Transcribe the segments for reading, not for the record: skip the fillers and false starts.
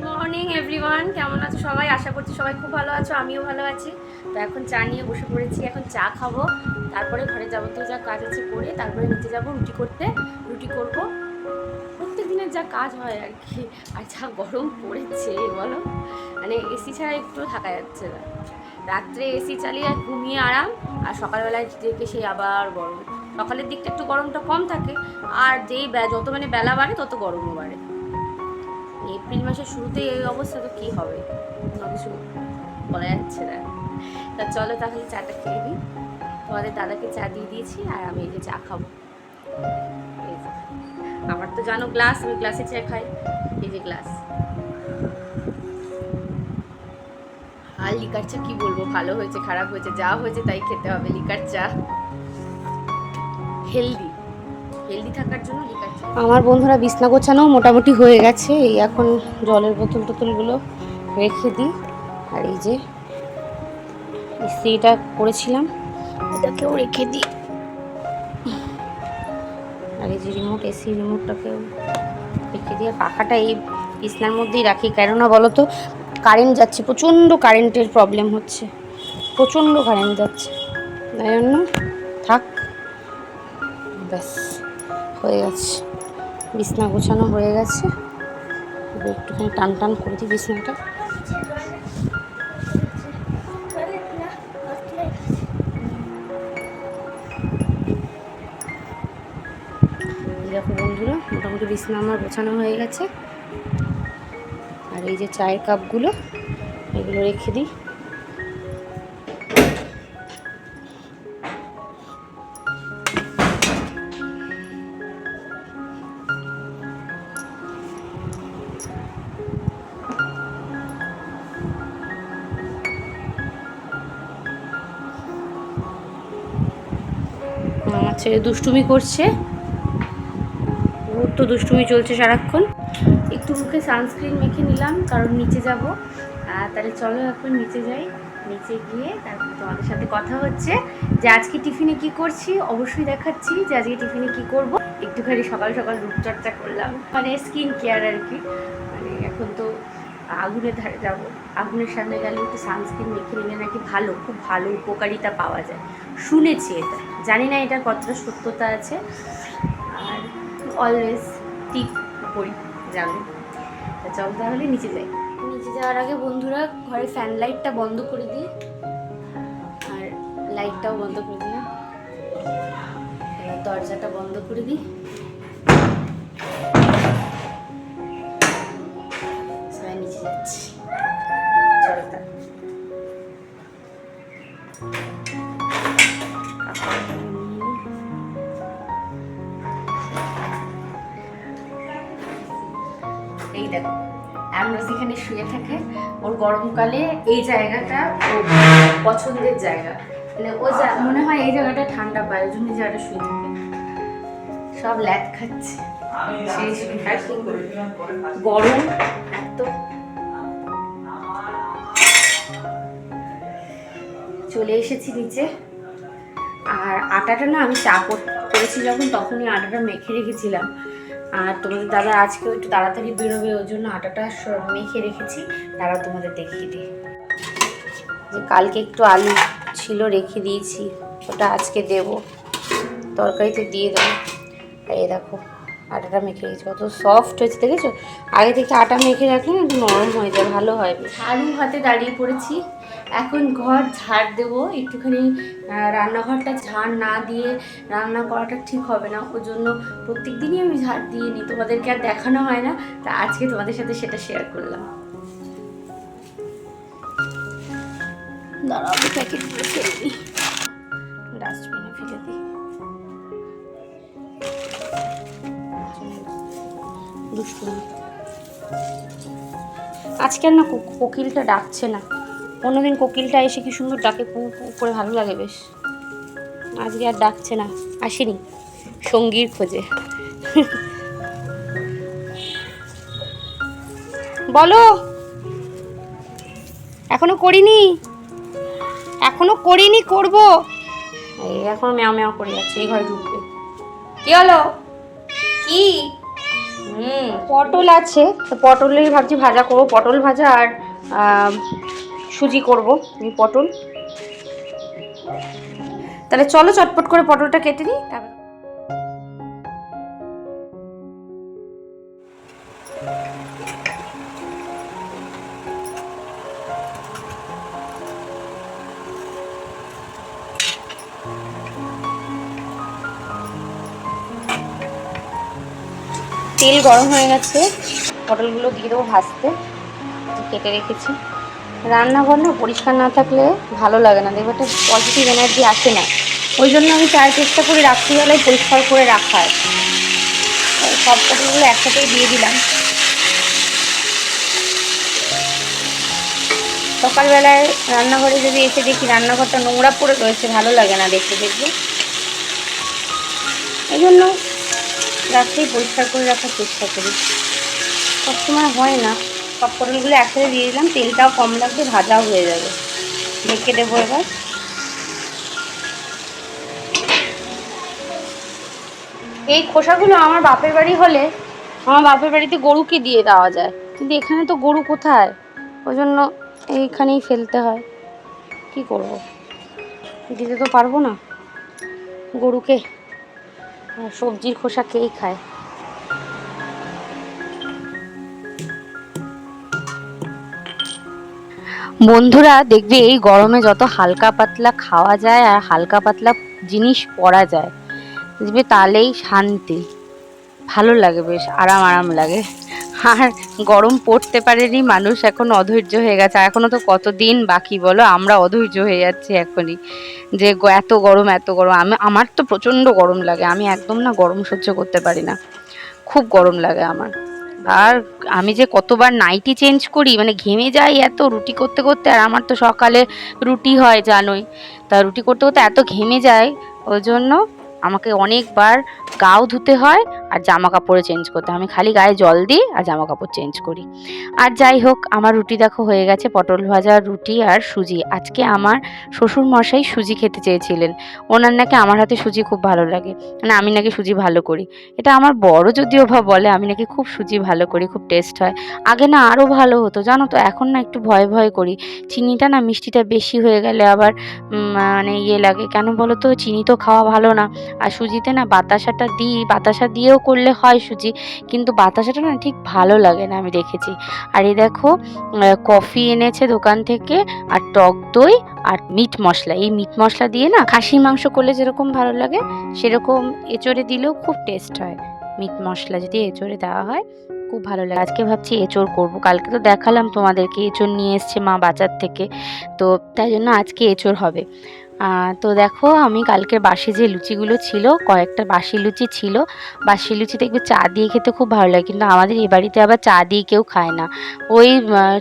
Morning everyone, কেমন আছো সবাই? আশা করছি সবাই খুব ভালো আছো, আমিও ভালো আছি। তো এখন চা নিয়ে বসে পড়েছি, এখন চা খাবো, তারপরে ঘরে যাবতীয় যা কাজ আছে করে তারপরে নিচে যাবো রুটি করতে। রুটি করব, প্রত্যেক দিনের যা কাজ হয় আর কি। আর যা গরম পড়েছে বলো, মানে এসি ছাড়া একটু থাকা যাচ্ছে না। রাত্রে এসি চালিয়ে ঘুমিয়ে আরাম, আর সকালবেলায় দেখে সেই আবার গরম। সকালের দিকটা একটু গরমটা কম থাকে, আর যেই যত মানে বেলা বাড়ে তত গরমও বাড়ে। এপ্রিল মাসের শুরুতেই এই অবস্থা, তো কী হবে কোনো কিছু বলা যাচ্ছে না। তা চলো তাহলে চাটা খেয়ে দিই। তোমাদের দাদাকে চা দিয়ে দিয়েছি, আর আমি এই যে চা খাবো। আমার তো জানো গ্লাস, আমি গ্লাসে চা খাই। এই যে গ্লাস। আর লিকার চা কি বলবো, ভালো হয়েছে খারাপ হয়েছে, যা হয়েছে তাই খেতে হবে। লিকার চা হেলদি, হেলদি থাকার জন্য লিকার চা। আমার বন্ধুরা বিছনা গোছানো মোটামুটি হয়ে গেছে। এই এখন জলের বোতল টোতলগুলো রেখে দিই। আর এই যে ইস্ত্রিটা করেছিলাম এটাকেও রেখে দিই। আর এই যে রিমোট, এসি রিমোটটাকেও রেখে দিয়ে পাখাটা এই বিছনার মধ্যেই রাখি। কেননা বলো তো, কারেন্ট যাচ্ছে, প্রচণ্ড কারেন্টের প্রবলেম হচ্ছে, প্রচণ্ড কারেন্ট যাচ্ছে, তাই জন্য থাক। ব্যাস হয়ে গেছে, বিছনা গোছানো হয়ে গেছে। একটুখানি টান টান করে দিই বিছনাটা। দেখো বন্ধুরা, মোটামুটি বিছনা আমার গোছানো হয়ে গেছে। আর এই যে চায়ের কাপগুলো, এগুলো রেখে দিই। আমার ছেলে দুষ্টুমি করছে, ওর তো দুষ্টুমি চলছে সারাক্ষণ। একটু মুখে সানস্ক্রিন মেখে নিলাম, কারণ নিচে যাব। তাহলে চলো এখন নিচে যাই। নিচে গিয়ে তারপর তোমাদের সাথে কথা হচ্ছে যে আজকে টিফিনে কি করছি, অবশ্যই দেখাচ্ছি যে আজকে টিফিনে কি করব। একটুখানি সকাল সকাল রূপচর্চা করলাম, মানে স্কিন কেয়ার আর কি। মানে এখন তো আগুনের ধারে যাব, আগুনের সামনে গেলে একটু সানস্ক্রিন মেখে নিলে নাকি ভালো, খুব ভালো উপকারিতা পাওয়া যায়, শুনেছি এটা। জানি না এটা কতটা সত্যতা আছে। আর অলওয়েজ টিপ করি, জানো। তা চল তাহলে নিচে যাই। নিচে যাওয়ার আগে বন্ধুরা ঘরে ফ্যান লাইটটা বন্ধ করে দিই, আর লাইটটাও বন্ধ করে দিলাম। এবার দরজাটা বন্ধ করে দিই। সবাই নিচে যাচ্ছি, চলো তা। এই দেখো, আমরা যেখানে শুয়ে থাকে, ওর গরমকালে এই জায়গাটা ও পছন্দের জায়গা। মানে ও মনে হয় এই জায়গাটা ঠান্ডা পায়, ওই জন্য জায়গাটা শুয়ে থাকে। সব ল্যাদ খাচ্ছে, গরম এত। চলে এসেছি নিচে। আর আটাটা না আমি চা করেছি যখন, তখনই আটাটা মেখে রেখেছিলাম। আর তোমাদের দাদা আজকেও একটু তাড়াতাড়ি বেরোবে, ওই জন্য আটাটা মেখে রেখেছি। তারা তোমাদের দেখিয়ে দিই যে কালকে একটু আলু ছিল রেখে দিয়েছি, ওটা আজকে দেব, তরকারিতে দিয়ে দেবো। এই দেখো আটাটা মেখে রেখেছি, কত সফট হয়েছে দেখেছো। আগে থেকে আটা মেখে রাখলে না একটু নরম হয়ে যায়, ভালো হয়। ঝাড়ু হাতে দাঁড়িয়ে পড়েছি, এখন ঘর ঝাড় দেবো একটুখানি। রান্নাঘরটা ঝাড় না দিয়ে রান্না করাটা ঠিক হবে না, ওই জন্য প্রত্যেক দিনই আমি ঝাড় দিয়ে নিই, তোমাদেরকে আর দেখানো হয় না। তা আজকে তোমাদের সাথে সেটা শেয়ার করলাম। দাঁড়াও, প্যাকেটগুলো ফেলে দিই, ডাস্টবিনে ফেলে দিই। আজকে আর না কোকিলটা ডাকছে না, অন্যদিন কোকিলটা এসে কি সুন্দর ডাকে, পু পু করে, ভালো লাগে বেশ। আজকে আর ডাকছে না, আসেনি সঙ্গীর খোঁজে। বলো, এখনো করিনি, এখনো করিনি, করবো। এই এখনো ম্যাও ম্যাও করে যাচ্ছে, এই ঘরে ঢুকবে। কি হলো, কি পটল আছে, তো পটলের ভাবছি ভাজা করবো, পটল ভাজা আর সুজি করব পটল। তাহলে চলো চটপট করে পটলটা কেটে নিই। তারপর তেল গরম হয়ে গেছে, পটলগুলো দিয়ে দেবো ভাজতে, কেটে রেখেছি। রান্নাঘর না পরিষ্কার না থাকলে ভালো লাগে না, দেখবে একটা পজিটিভ এনার্জি আসে না। ওই জন্য আমি চাই চেষ্টা করি রাত্রিবেলায় পরিষ্কার করে রাখার। সব পটলগুলো একসাথেই দিয়ে দিলাম। সকালবেলায় রান্নাঘরে যদি এসে দেখি রান্নাঘরটা নোংরা পড়ে রয়েছে, ভালো লাগে না দেখতে, দেখবে। এই জন্য রাত্রেই পরিষ্কার করে রাখার চেষ্টা করি। সবসময় হয় না। সব পটলগুলো একসাথে দিয়ে দিলাম, তেলটাও কম লাগবে, ভাজাও হয়ে যাবে। ঢেকে দেবো এবার। এই খোসাগুলো আমার বাপের বাড়ি হলে, আমার বাপের বাড়িতে গরুকে দিয়ে দেওয়া যায়, কিন্তু এখানে তো গরু কোথায়, ওই জন্য এইখানেই ফেলতে হয়। কি করব, দিতে তো পারবো না গরুকে, সবজির খোসা কেই খায়। বন্ধুরা দেখবে এই গরমে যত হালকা পাতলা খাওয়া যায় আর হালকা পাতলা জিনিস পরা যায়, দেখবে তাহলেই শান্তি, ভালো লাগে, বেশ আরাম আরাম লাগে। আর গরম পড়তে পারেনি মানুষ এখন অধৈর্য হয়ে গেছে, এখনো তো কতদিন বাকি বলো, আমরা অধৈর্য হয়ে যাচ্ছি এখনই, যে এত গরম এত গরম। আমার তো প্রচণ্ড গরম লাগে, আমি একদম না গরম সহ্য করতে পারি না, খুব গরম লাগে আমার। আর আমি যে কতবার নাইটি চেঞ্জ করি, মানে ঘেমে যাই এত রুটি করতে করতে, আর আমার তো সকালে রুটি হয় জানোই, তা রুটি করতে করতে এত ঘেমে যায়, ওই জন্য আমাকে অনেকবার গাও ধুতে হয় আর জামা কাপড়ে চেঞ্জ করতে হয়। আমি খালি গায়ে জল দিই আর জামা কাপড় চেঞ্জ করি। আর যাই হোক, আমার রুটি দেখো হয়ে গেছে, পটল ভাজা, রুটি আর সুজি। আজকে আমার শ্বশুর মশাই সুজি খেতে চেয়েছিলেন, ওনার নাকি আমার হাতে সুজি খুব ভালো লাগে, মানে আমি নাকি সুজি ভালো করি। এটা আমার বড় যদিও বা বলে আমি নাকি খুব সুজি ভালো করি, খুব টেস্ট হয়। আগে না আরও ভালো হতো জানো তো, এখন না একটু ভয় ভয় করি। চিনিটা না, মিষ্টিটা বেশি হয়ে গেলে আবার মানে ইয়ে লাগে, কেন বলো তো, চিনি তো খাওয়া ভালো না। আর সুজিতে না বাতাসাটা দিই, বাতাসা দিয়েও করলে হয় সুজি, কিন্তু বাতাসাটা না ঠিক ভালো লাগে না, আমি দেখেছি। আর এই দেখো কফি এনেছে দোকান থেকে, আর টক দই আর মিট মশলা। এই মিট মশলা দিয়ে না খাসি মাংস করলে যেরকম ভালো লাগে, সেরকম এঁচোড়ে দিলেও খুব টেস্ট হয়। মিট মশলা যদি এঁচোড়ে দেওয়া হয় খুব ভালো লাগে। আজকে ভাবছি এঁচোড় করবো, কালকে তো দেখালাম তোমাদেরকে এঁচোড় নিয়ে এসছে মা বাজার থেকে, তো তাই জন্য আজকে এঁচোড় হবে। তো দেখো আমি কালকের বাসি যে লুচিগুলো ছিল, কয়েকটা বাসি লুচি ছিল, বাসি লুচি দেখবে চা দিয়ে খেতে খুব ভালো লাগে, কিন্তু আমাদের এ বাড়িতে আবার চা দিয়ে কেউ খায় না, ওই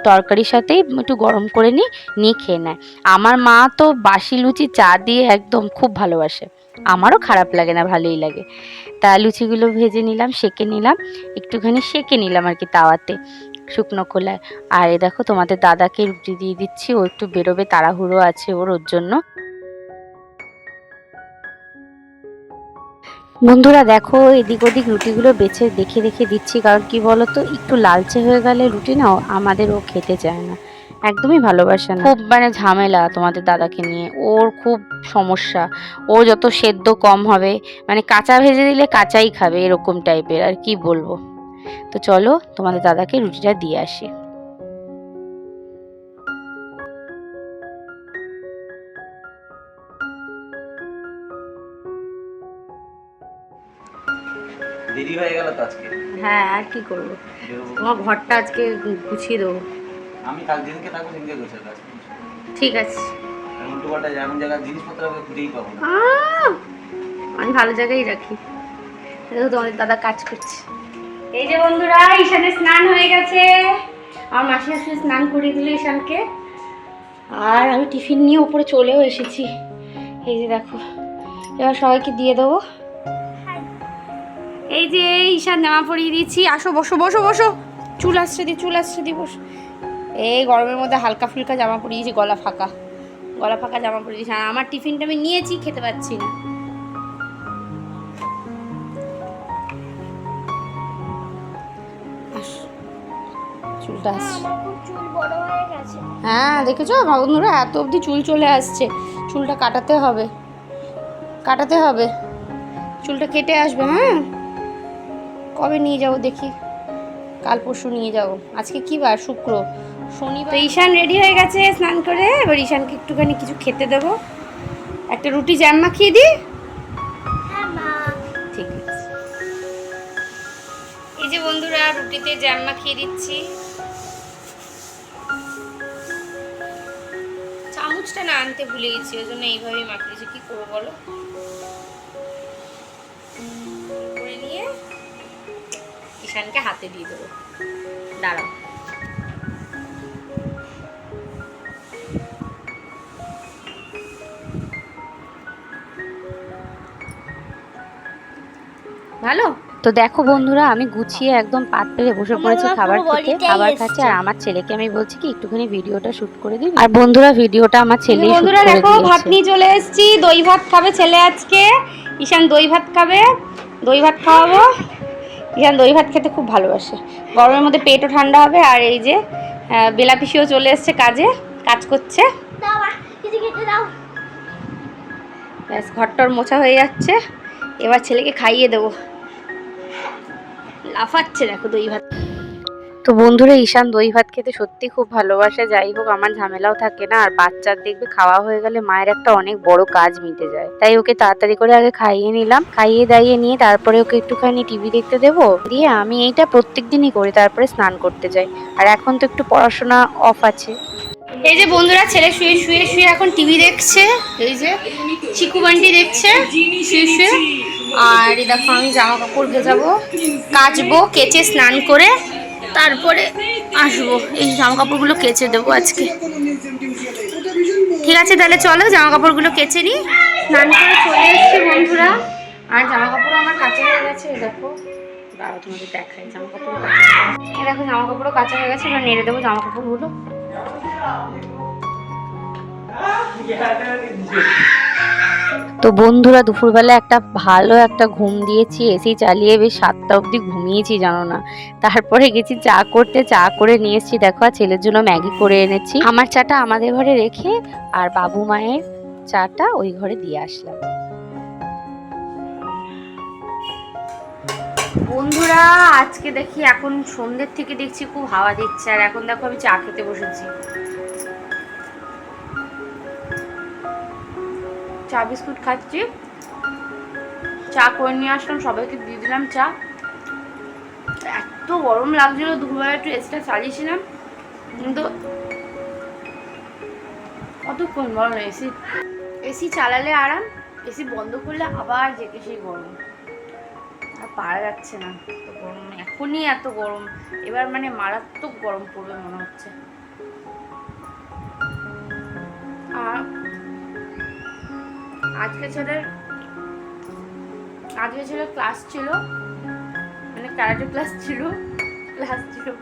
তরকারির সাথেই একটু গরম করে নিয়ে খেয়ে নেয়। আমার মা তো বাসি লুচি চা দিয়ে একদম খুব ভালোবাসে, আমারও খারাপ লাগে না, ভালোই লাগে। তা লুচিগুলো ভেজে নিলাম, সেঁকে নিলাম, একটুখানি সেঁকে নিলাম আর কি তাওয়াতে, শুকনো খোলায়। আর এ দেখো তোমাদের দাদাকে রুটি দিয়ে দিচ্ছি, ও একটু বেরোবে, তাড়াহুড়ো আছে ওর জন্য। বন্ধুরা দেখো এদিক ওদিক রুটিগুলো বেছে দেখে দেখে দিচ্ছি, কারণ কি বলতো, একটু লালচে হয়ে গেলে রুটি না আমাদের ও খেতে চায় না, একদমই ভালোবাসে না, খুব মানে ঝামেলা তোমাদের দাদাকে নিয়ে, ওর খুব সমস্যা। ও যত সেদ্ধ কম হবে, মানে কাঁচা ভেজে দিলে কাঁচাই খাবে, এরকম টাইপের, আর কি বলবো। তো চলো তোমাদের দাদাকে রুটিটা দিয়ে আসি। দেরি হয়ে গেল তো আজকে। হ্যাঁ আর কি করবো, তোমার ঘরটা আজকে গুছিয়ে দেবো। আমি কাল দিনকে থাকবো, দিনকে গোছাবো আজকে। ঠিক আছে। উল্টো পাল্টা এমন জায়গায় জিনিসপত্র আমি খুঁজেই পাবো না। আমি ভালো জায়গায় রাখি। দেখো তোমাদের দাদা কাজ করছে। এই যে বন্ধুরা, ঈশানের স্নান হয়ে গেছে, আমার মাসি আসলে স্নান করিয়ে দিল ঈশানকে, আর আমি টিফিন নিয়ে উপরে চলেও এসেছি। এই যে দেখো, এবার সবাইকে দিয়ে দেবো। এই যে ঈশান জামা পরিয়ে দিচ্ছি, আসো বসো বসো বসো, চুল আসছে দি বসো। এই গরমের মধ্যে হালকা ফুলকা জামা পরিয়েছি, গলা ফাঁকা জামা পরিয়েছি। আর আমার টিফিনটা আমি নিয়েছি, খেতে পাচ্ছি না। চুলটা আসছে। আমার খুব চুল বড় হয়ে গেছে। হ্যাঁ দেখেছো বন্ধুরা, এত অবধি চুল চলে আসছে। চুলটা কাটাতে হবে, কাটাতে হবে, চুলটা কেটে আসবে। হ্যাঁ, কবে নিয়ে যাবো দেখি, কাল পরশু নিয়ে যাবো। আজকে কি বার? শুক্র, শনিবার। তো ঈশান রেডি হয়ে গেছে স্নান করে। এবার ঈশানকে একটুখানি কিছু খেতে দেবো। একটা রুটি জ্যাম মাখিয়ে দিই। হ্যাঁ মা। ঠিক আছে, এই যে বন্ধুরা রুটিতে জ্যাম মাখিয়ে দিচ্ছি। চামচটা না আনতে ভুলে গেছি, ওই জন্য এইভাবেই মাখিয়েছি। কি করবো বলো? করে নিয়ে ঈশানকে হাতে দিয়ে দেবো। দাঁড়াও, ভালো তো। দেখো বন্ধুরা, আমি গুছিয়ে একদম পাত পেরে বসে পড়েছি খাবার খেতে, খাবার খাচ্ছি। আর আমার ছেলেকে আমি বলছি কি একটুখানি ভিডিওটা শুট করে দিবি। আর বন্ধুরা ভিডিওটা আমার ছেলে শুট করে দিয়েছে। বন্ধুরা দেখো, ভাত নিয়ে চলে এসেছি। দই ভাত খাবে ছেলে আজকে। ঈশান দই ভাত খাবে, দই ভাত খাওয়াবো। ঈশান দই ভাত খেতে খুব ভালোবাসে। গরমের মধ্যে পেটও ঠান্ডা হবে। আর এই যে বেলা পিসিও চলে এসছে, কাজ করছে। দাও মা, কিছু খেতে দাও। ব্যাস, ঘরটর মোছা হয়ে যাচ্ছে। এবার ছেলেকে খাইয়ে দেবো। লাফাচ্ছে দেখো দই ভাত। তো বন্ধুরা, ঈশান দই ভাত খেতে সত্যি খুব ভালোবাসে। যাই হোক, আমার ঝামেলাও থাকে না। আর বাচ্চার দেখবে খাওয়া হয়ে গেলে মায়ের একটা অনেক বড় কাজ মিটে যায়। তাই ওকে তাড়াতাড়ি করে আগে খাইয়ে নিলাম। খাইয়ে দাইয়ে নিয়ে তারপরে ওকে একটুখানি টিভি দেখতে দেবো। দিয়ে আমি এইটা প্রত্যেক দিনই করি, তারপরে স্নান করতে যাই। আর এখন তো একটু পড়াশোনা অফ আছে। এই যে বন্ধুরা, ছেলে শুয়ে শুয়ে শুয়ে এখন টিভি দেখছে। এই যে চিকু বান্টি দেখছে শুয়ে শুয়ে। আর এই দেখো, আমি জামা কাপড় ভেজাবো, কাচবো, কেচে স্নান করে তারপরে আসবো। এই জামা কাপড়গুলো কেচে দেবো আজকে। ঠিক আছে, তাহলে চলো জামা কাপড়গুলো কেচে নিই। স্নান করে চলে এসছি বন্ধুরা। আর জামা কাপড় আমার কাঁচা হয়ে গেছে। দেখো, দাঁড়াও তোমাদের দেখাই। জামা কাপড় এই দেখো, জামা কাপড়ও কাঁচা হয়ে গেছে। এবার নেড়ে দেবো জামা কাপড়গুলো। তো বন্ধুরা, দুপুরবেলা ভালো একটা ঘুম দিয়েছি, এসি চালিয়ে বেশ 7টা অবধি ঘুমিয়েছি জানো না। তারপরে গেছি চা করতে, চা করে নিয়ে এসেছি। দেখো, আর ছেলের জন্য ম্যাগি করে এনেছি। আমার চাটা আমাদের ঘরে রেখে আর বাবু মায়ের চাটা ওই ঘরে দিয়ে আসলাম। বন্ধুরা, আজকে দেখি এখন সন্ধ্যের থেকে দেখছি খুব হাওয়া দিচ্ছে। আর এখন দেখো আমি চা খেতে বসেছি। চা বিস্কুট খাচ্ছি। চা করে নিয়ে আসলাম, সবাইকে দিয়ে দিলাম চা। এত গরম লাগছিল, দুপুরবেলা একটু এসিটা চালিয়েছিলাম, কিন্তু কতক্ষণ বলো না। এসি চালালে আরাম, এসি বন্ধ করলে আবার জেগে সেই গরম। আর পারা যাচ্ছে না, এত গরম। এখনই এত গরম, এবার মানে মারাত্মক গরম পড়বে মনে হচ্ছে। আর আজকে ছেলের ক্লাস ছিল, মানে ক্যারাটে ক্লাস ছিল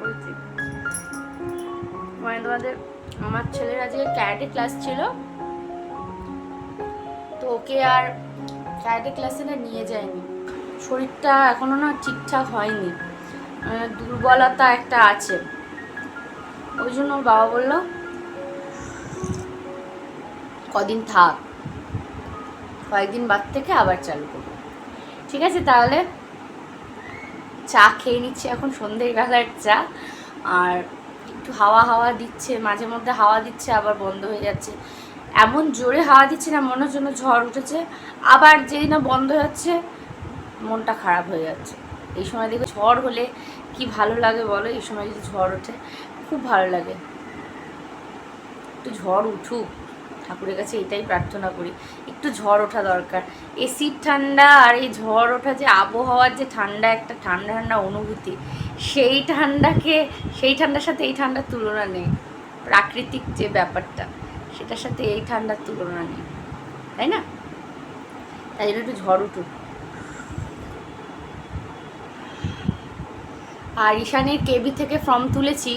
বলছি। মানে তোমাদের, আমার ছেলের আজকে ক্যারাটে ক্লাস ছিল। তো ওকে আর ক্যারাটে ক্লাসে না নিয়ে যায়নি। শরীরটা এখনো না ঠিকঠাক হয়নি, দুর্বলতা একটা আছে। ওই জন্য ওর বাবা বলল কদিন থাক, কয়েকদিন বাদ থেকে আবার চালু করবো। ঠিক আছে, তাহলে চা খেয়ে নিচ্ছি এখন, সন্ধ্যের বেলার চা। আর একটু হাওয়া দিচ্ছে, মাঝে মধ্যে হাওয়া দিচ্ছে আবার বন্ধ হয়ে যাচ্ছে। এমন জোরে হাওয়া দিচ্ছে না, মনে হচ্ছে ঝড় উঠেছে। আবার যেই না বন্ধ হচ্ছে, মনটা খারাপ হয়ে যাচ্ছে। এই সময় দেখো, ঝড় হলে কি ভালো লাগে বলো। এই সময় যদি ঝড় ওঠে খুব ভালো লাগে। একটু ঝড় উঠুক, ঠাকুরের কাছে এটাই প্রার্থনা করি। একটু ঝড় ওঠা দরকার। এসির ঠান্ডা আর এই ঝড় ওঠা, যে আবহাওয়ার যে ঠান্ডা, একটা ঠান্ডা ঠান্ডা অনুভূতি, সেই ঠান্ডার সাথে এই ঠান্ডার তুলনা নেই। প্রাকৃতিক যে ব্যাপারটা, সেটার সাথে এই ঠান্ডার তুলনা নেই, তাই না? তাই জন্য একটু ঝড় উঠুক। আর ঈশানের কেবি থেকে ফর্ম তুলেছি,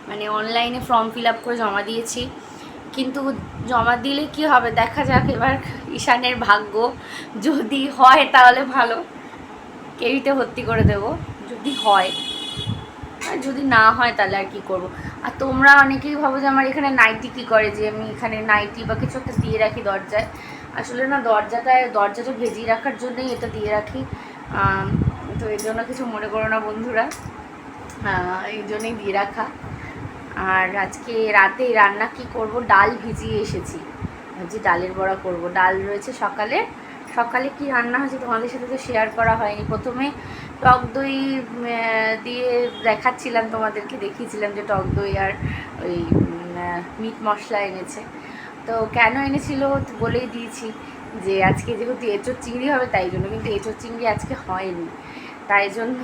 মানে অনলাইনে ফর্ম ফিল আপ করে জমা দিয়েছি। কিন্তু জমা দিলে কি হবে দেখা যাক, এবার ঈশানের ভাগ্য। যদি হয় তাহলে ভালো, কেবিতে ভর্তি করে দেব। যদি হয় আর যদি না হয় তাহলে আর কী করবো। আর তোমরা অনেকেই ভাবো যে আমার এখানে নাইটি কী করে, যে আমি এখানে নাইটি বা কিছু একটা দিয়ে রাখি দরজায়। আসলে না, দরজাটা ভেজিয়ে রাখার জন্যই এটা দিয়ে রাখি। তো এই জন্য কিছু মনে করো না বন্ধুরা, এই জন্যই দিয়ে রাখা। আর আজকে রাতে রান্না কি করব, ডাল ভিজিয়ে এসেছি, ভাবছি ডালের বড়া করব। ডাল রয়েছে সকালে কি রান্না হয়েছে তোমাদের সাথে তো শেয়ার করা হয়নি। প্রথমে টক দই দিয়ে দেখাচ্ছিলাম, তোমাদেরকে দেখিয়েছিলাম যে টক দই আর ওই মিট মশলা এনেছে। তো কেন এনেছিল বলেই দিয়েছি যে আজকে যেহেতু এঁচোড় চিংড়ি হবে তাই জন্য, কিন্তু এঁচোড় চিংড়ি আজকে হয়নি, তাই জন্য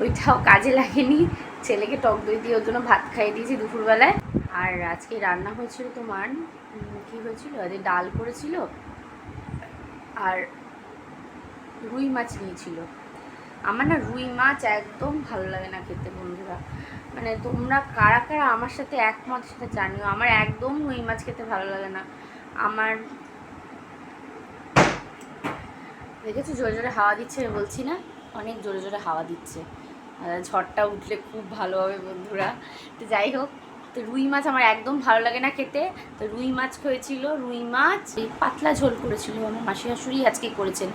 ওইটাও কাজে লাগেনি। ছেলেকে টক দই দিয়ে ওর জন্য ভাত খাইয়ে দিয়েছি দুপুরবেলায়। আর আজকে রান্না হয়েছিল তোমার কী হয়েছিল, আজকে ডাল করেছিল আর রুই মাছ নিয়েছিল। আমার না রুই মাছ একদম ভালো লাগে না খেতে বন্ধুরা, মানে তোমরা কারা কারা আমার সাথে একমত সেটা জানিও। আমার একদম রুই মাছ খেতে ভালো লাগে না। আমার দেখেছো জোরে জোরে হাওয়া দিচ্ছে, আমি বলছি না অনেক জোরে জোরে হাওয়া দিচ্ছে, ঝড়টা উঠলে খুব ভালো হবে বন্ধুরা। তো যাই হোক, তো রুই মাছ আমার একদম ভালো লাগে না খেতে। তো রুই মাছ হয়েছিল, রুই মাছ পাতলা ঝোল করেছিল আমার মাসি শাশুড়ি আজকে করেছেন।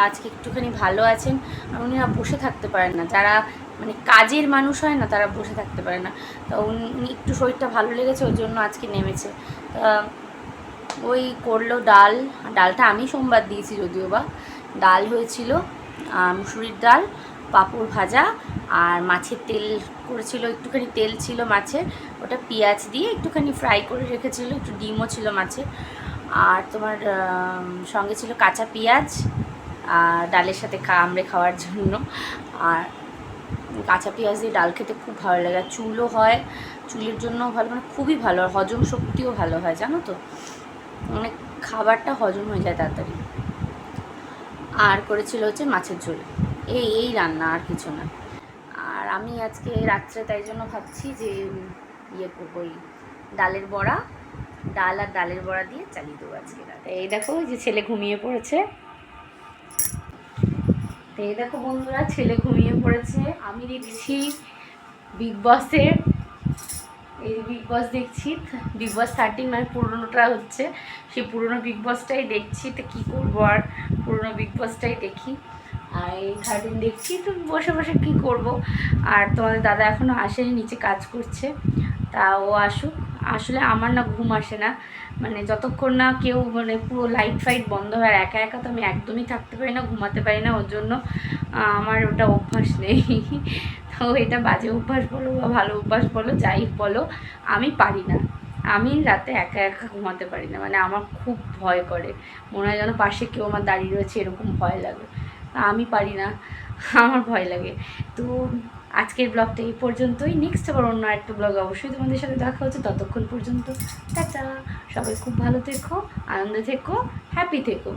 আজকে একটুখানি ভালো আছেন, উনি না বসে থাকতে পারেন না, যারা মানে কাজের মানুষ হয় না তারা বসে থাকতে পারে না। তো উনি একটু শরীরটা ভালো লেগেছে, ওর জন্য আজকে নেমেছে। ওই করলো ডালটা আমি সোমবার দিয়েছি যদিও বা। ডাল হয়েছিল, মুসুরির ডাল, পাঁপড় ভাজা আর মাছের তেল করেছিল, একটুখানি তেল ছিল মাছের, ওটা পেঁয়াজ দিয়ে একটুখানি ফ্রাই করে রেখেছিল, একটু ডিমও ছিল মাছের। আর তোমার সঙ্গে ছিল কাঁচা পেঁয়াজ আর ডালের সাথে কামড়ে খাওয়ার জন্য। আর কাঁচা পেঁয়াজ দিয়ে ডাল খেতে খুব ভালো লাগে, আর চুলও হয়, চুলের জন্যও ভালো, মানে খুবই ভালো, আর হজম শক্তিও ভালো হয় জানো তো, মানে খাবারটা হজম হয়ে যায় তাড়াতাড়ি। আর করেছিল হচ্ছে মাছের ঝোল, এই রান্না, আর কিছু না। আর আমি আজকে রাত্রে তাই জন্য ভাবছি যে করবো, এই ডাল আর ডালের বড়া দিয়ে চালিয়ে দেবো আজকে রাতে। এই দেখো যে ছেলে ঘুমিয়ে পড়েছে, এই দেখো বন্ধুরা ছেলে ঘুমিয়ে পড়েছে। আমি দেখছি বিগ বসের, এই বিগ বস দেখছি, বিগ বস 13 মানে পুরোনোটা হচ্ছে, সেই পুরোনো বিগ বসটাই দেখছি। তো কী করবো, আর পুরোনো বিগ বসটাই দেখি। আর এই 13 দেখছি, তো বসে বসে কী করব। আর তোমাদের দাদা এখনও আসেনি, নিচে কাজ করছে, তা ও আসুক। আসলে আমার না ঘুম আসে না, মানে যতক্ষণ না কেউ মানে পুরো লাইট ফাইট বন্ধ হয়, একা একা তো আমি একদমই থাকতে পারি না, ঘুমাতে পারি না। ওর জন্য আমার ওটা অভ্যাস নেই। তো এটা বাজে অভ্যাস বলো বা ভালো অভ্যাস বলো, যাই বলো, আমি পারি না। আমি রাতে একা একা ঘুমাতে পারি না, মানে আমার খুব ভয় করে, মনে হয় যেন পাশে কেউ আমার দাঁড়িয়ে রয়েছে, এরকম ভয় লাগে। আমি পারি না, আমার ভয় লাগে। তো আজকের ব্লগটা এই পর্যন্তই। নেক্সট আবার অন্য একটা ব্লগ অবশ্যই তোমাদের সাথে দেখা হচ্ছে। ততক্ষণ পর্যন্ত টাটা, সবাই খুব ভালো থেকো, আনন্দে থেকো, হ্যাপি থেকো,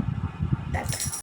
টাটা।